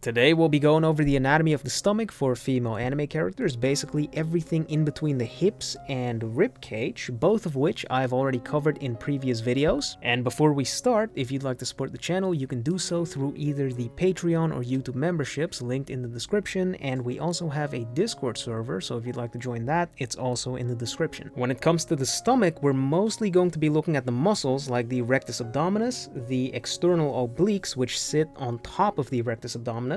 Today we'll be going over the anatomy of the stomach for female anime characters, basically everything in between the hips and ribcage, both of which I've already covered in previous videos. And before we start, if you'd like to support the channel, you can do so through either the Patreon or YouTube memberships linked in the description, and we also have a Discord server, so if you'd like to join that, it's also in the description. When it comes to the stomach, we're mostly going to be looking at the muscles like the Rectus Abdominis, the external obliques which sit on top of the Rectus Abdominis,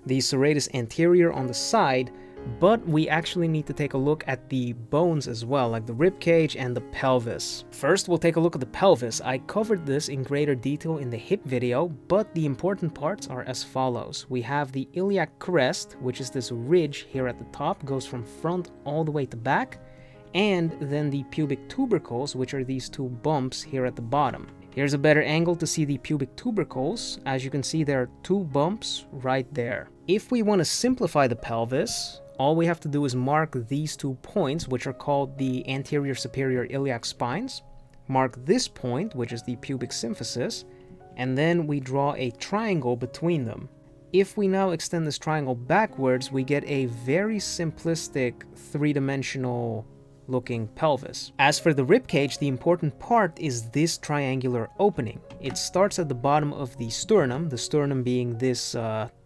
the Serratus anterior on the side, but we actually need to take a look at the bones as well, like the ribcage and the pelvis. First, we'll take a look at the pelvis. I covered this in greater detail in the hip video, but the important parts are as follows. We have the iliac crest, which is this ridge here at the top, goes from front all the way to back, and then the pubic tubercles, which are these two bumps here at the bottom. Here's a better angle to see the pubic tubercles. As you can see, there are two bumps right there. If we want to simplify the pelvis, all we have to do is mark these 2 points, which are called the anterior superior iliac spines. Mark this point, which is the pubic symphysis, and then we draw a triangle between them. If we now extend this triangle backwards, we get a very simplistic three-dimensional looking pelvis. As for the ribcage, the important part is this triangular opening. It starts at the bottom of the sternum being this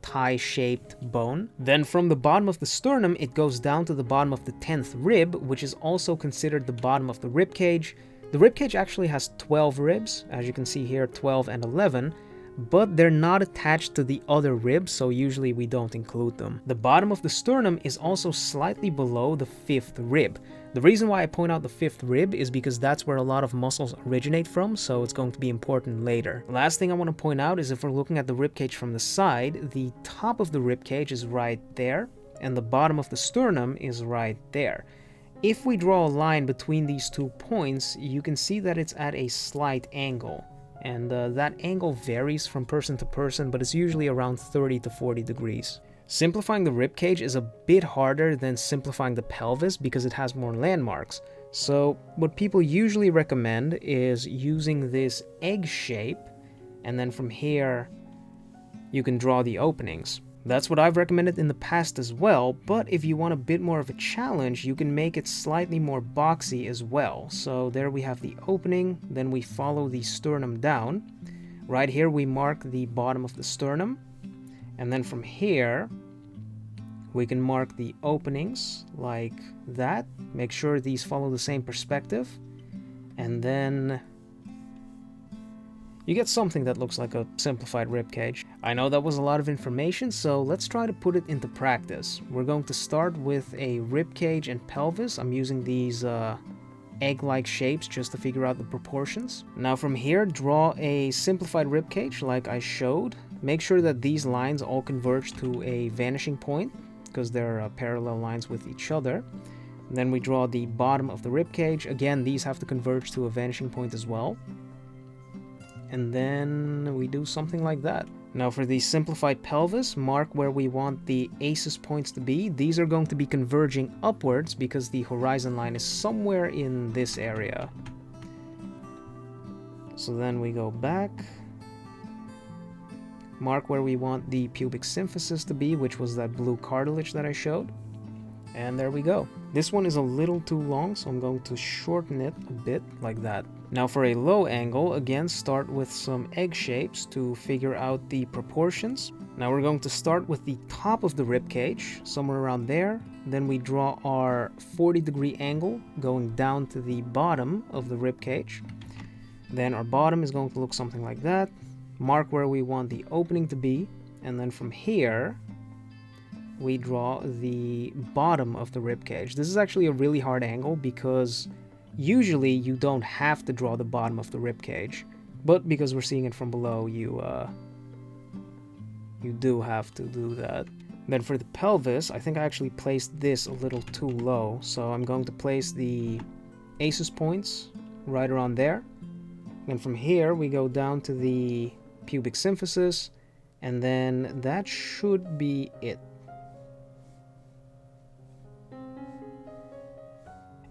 tie-shaped bone. Then from the bottom of the sternum, it goes down to the bottom of the 10th rib, which is also considered the bottom of the ribcage. The ribcage actually has 12 ribs, as you can see here, 12 and 11, but they're not attached to the other ribs, so usually we don't include them. The bottom of the sternum is also slightly below the 5th rib. The reason why I point out the 5th rib is because that's where a lot of muscles originate from, so it's going to be important later. Last thing I want to point out is if we're looking at the ribcage from the side, the top of the ribcage is right there, and the bottom of the sternum is right there. If we draw a line between these 2 points, you can see that it's at a slight angle. And that angle varies from person to person, but it's usually around 30 to 40 degrees. Simplifying the ribcage is a bit harder than simplifying the pelvis because it has more landmarks. So what people usually recommend is using this egg shape, and then from here you can draw the openings. That's what I've recommended in the past as well, but if you want a bit more of a challenge, you can make it slightly more boxy as well. So there we have the opening, then we follow the sternum down. Right here we mark the bottom of the sternum, and then from here we can mark the openings like that. Make sure these follow the same perspective, and then you get something that looks like a simplified ribcage. I know that was a lot of information, so let's try to put it into practice. We're going to start with a ribcage and pelvis. I'm using these egg-like shapes just to figure out the proportions. Now from here, draw a simplified ribcage like I showed. Make sure that these lines all converge to a vanishing point because they're parallel lines with each other. And then we draw the bottom of the ribcage. Again, these have to converge to a vanishing point as well. And then we do something like that. Now for the simplified pelvis, mark where we want the ACES points to be. These are going to be converging upwards because the horizon line is somewhere in this area. So then we go back. Mark where we want the pubic symphysis to be, which was that blue cartilage that I showed. And there we go. This one is a little too long, so I'm going to shorten it a bit like that. Now for a low angle, again start with some egg shapes to figure out the proportions. Now we're going to start with the top of the ribcage, somewhere around there. Then we draw our 40-degree angle going down to the bottom of the ribcage. Then our bottom is going to look something like that. Mark where we want the opening to be, and then from here we draw the bottom of the ribcage. This is actually a really hard angle because usually you don't have to draw the bottom of the ribcage, but because we're seeing it from below, you do have to do that. Then for the pelvis, I think I actually placed this a little too low, so I'm going to place the ACES points right around there. And from here we go down to the pubic symphysis, and then that should be it.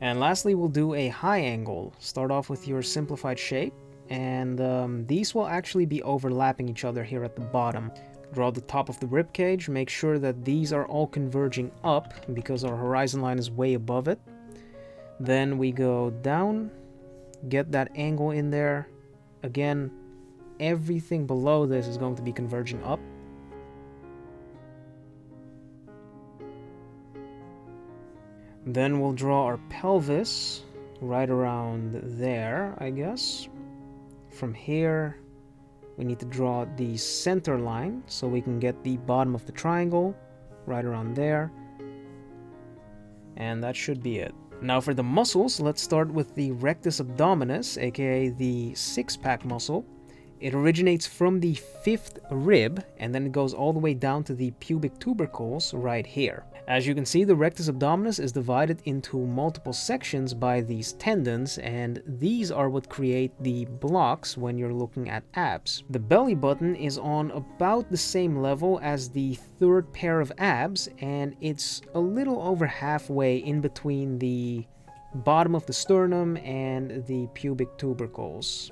And lastly, we'll do a high angle. Start off with your simplified shape, and these will actually be overlapping each other here at the bottom. Draw the top of the ribcage, make sure that these are all converging up because our horizon line is way above it. Then we go down, get that angle in there. Again, everything below this is going to be converging up. Then we'll draw our pelvis right around there, I guess. From here, we need to draw the center line so we can get the bottom of the triangle right around there. And that should be it. Now for the muscles, let's start with the rectus abdominis, aka the six-pack muscle. It originates from the 5th rib, and then it goes all the way down to the pubic tubercles right here. As you can see, the rectus abdominis is divided into multiple sections by these tendons, and these are what create the blocks when you're looking at abs. The belly button is on about the same level as the 3rd pair of abs, and it's a little over halfway in between the bottom of the sternum and the pubic tubercles.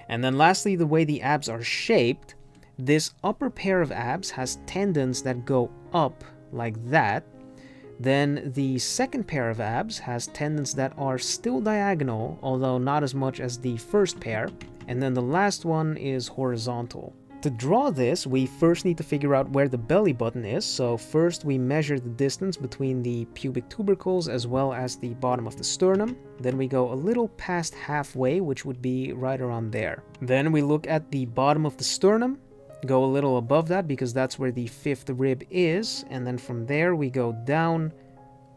And then lastly, the way the abs are shaped, this upper pair of abs has tendons that go up like that. Then the second pair of abs has tendons that are still diagonal, although not as much as the first pair. And then the last one is horizontal. To draw this, we first need to figure out where the belly button is. So first we measure the distance between the pubic tubercles as well as the bottom of the sternum. Then we go a little past halfway, which would be right around there. Then we look at the bottom of the sternum, go a little above that because that's where the 5th rib is. And then from there we go down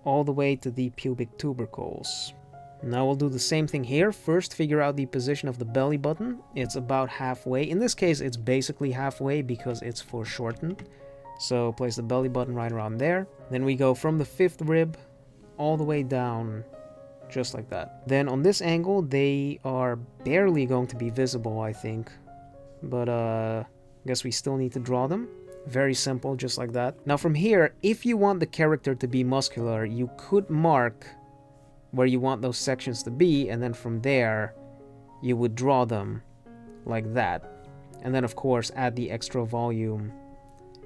all the way to the pubic tubercles. Now we'll do the same thing here. First, figure out the position of the belly button. It's about halfway. In this case, it's basically halfway because it's foreshortened. So place the belly button right around there. Then we go from the 5th rib all the way down, just like that. Then on this angle, they are barely going to be visible, I think. But I guess we still need to draw them. Very simple, just like that. Now from here, if you want the character to be muscular, you could mark where you want those sections to be, and then from there you would draw them like that, and then of course add the extra volume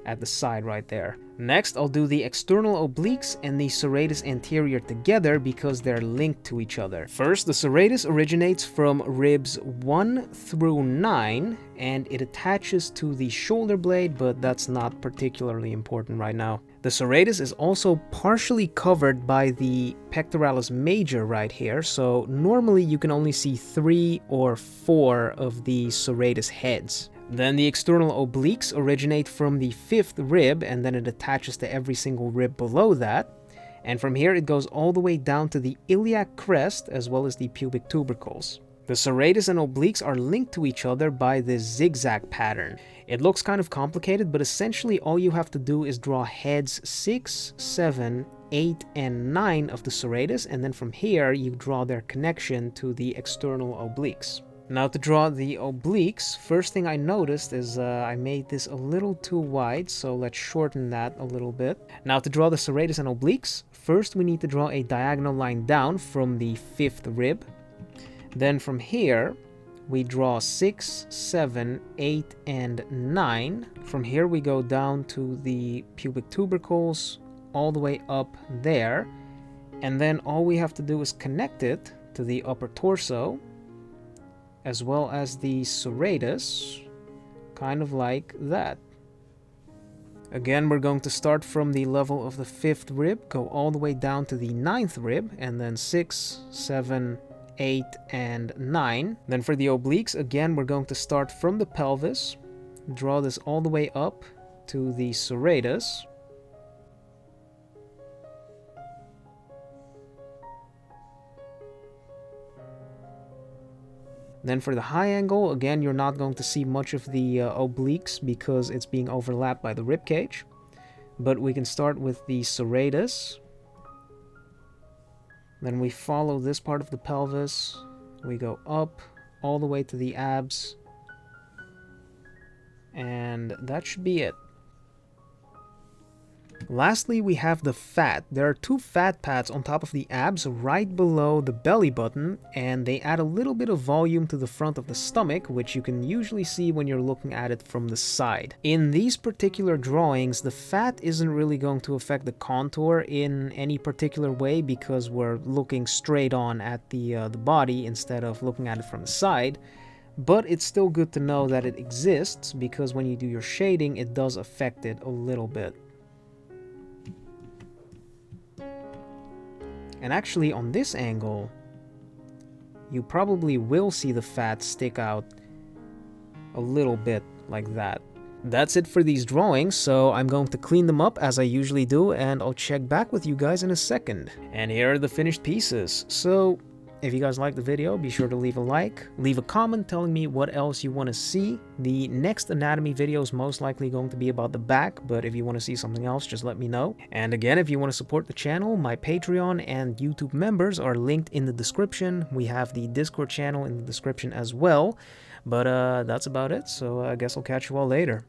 at the side right there. Next, I'll do the external obliques and the serratus anterior together because they're linked to each other. First, the serratus originates from ribs 1 through 9 and it attaches to the shoulder blade, but that's not particularly important right now. The serratus is also partially covered by the pectoralis major right here, so normally you can only see 3 or 4 of the serratus heads. Then the external obliques originate from the 5th rib, and then it attaches to every single rib below that. And from here it goes all the way down to the iliac crest, as well as the pubic tubercles. The serratus and obliques are linked to each other by this zigzag pattern. It looks kind of complicated, but essentially all you have to do is draw heads 6, 7, 8, and 9 of the serratus, and then from here you draw their connection to the external obliques. Now to draw the obliques, first thing I noticed is I made this a little too wide, so let's shorten that a little bit. Now to draw the serratus and obliques, first we need to draw a diagonal line down from the 5th rib. Then from here, we draw 6, 7, 8, and 9. From here we go down to the pubic tubercles, all the way up there. And then all we have to do is connect it to the upper torso, as well as the serratus, kind of like that. Again, we're going to start from the level of the 5th rib, go all the way down to the 9th rib, and then 6, 7, 8, and 9. Then for the obliques, again, we're going to start from the pelvis, draw this all the way up to the serratus. Then for the high angle, again, you're not going to see much of the obliques because it's being overlapped by the ribcage. But we can start with the serratus. Then we follow this part of the pelvis. We go up all the way to the abs. And that should be it. Lastly, we have the fat. There are 2 fat pads on top of the abs right below the belly button, and they add a little bit of volume to the front of the stomach, which you can usually see when you're looking at it from the side. In these particular drawings, the fat isn't really going to affect the contour in any particular way because we're looking straight on at the body instead of looking at it from the side. But it's still good to know that it exists because when you do your shading, it does affect it a little bit. And actually, on this angle, you probably will see the fat stick out a little bit like that. That's it for these drawings, so I'm going to clean them up as I usually do, and I'll check back with you guys in a second. And here are the finished pieces. So, if you guys liked the video, be sure to leave a like, leave a comment telling me what else you want to see. The next anatomy video is most likely going to be about the back, but if you want to see something else, just let me know. And again, if you want to support the channel, my Patreon and YouTube members are linked in the description. We have the Discord channel in the description as well. But that's about it, so I guess I'll catch you all later.